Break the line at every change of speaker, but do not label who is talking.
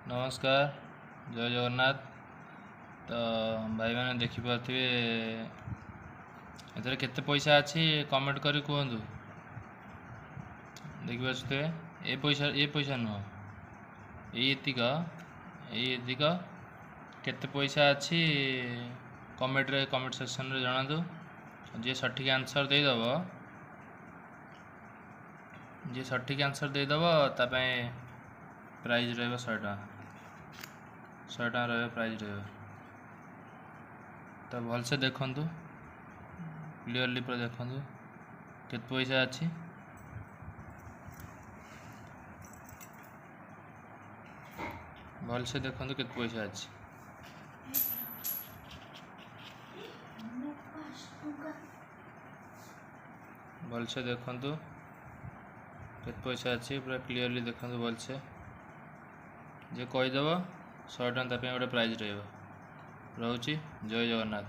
नमस्कार। जय जगन्नाथ। तो भाई मैंने देखिपे एथरे केते पैसा अच्छी कमेंट करी कहतु। देखिपे ए पैसा नुह एतिक केते पैसा अच्छी कमेंट सेक्शन रे जणातु। जी सठिक आंसर देदब तापाई प्राइज रहा 100 टका। 100 टका रहा प्राइज रहा। तो भलसे देखु क्लीयरली पूरा देखु केते पैसा अच्छी। भलसे देखु केते पैसा अच्छी। भलसे देखु केते पैसा अच्छी पूरा क्लीयरली देखु भलसे। जे कहीदेव 100 टका गोटे प्राइज रोचे। जय जगन्नाथ।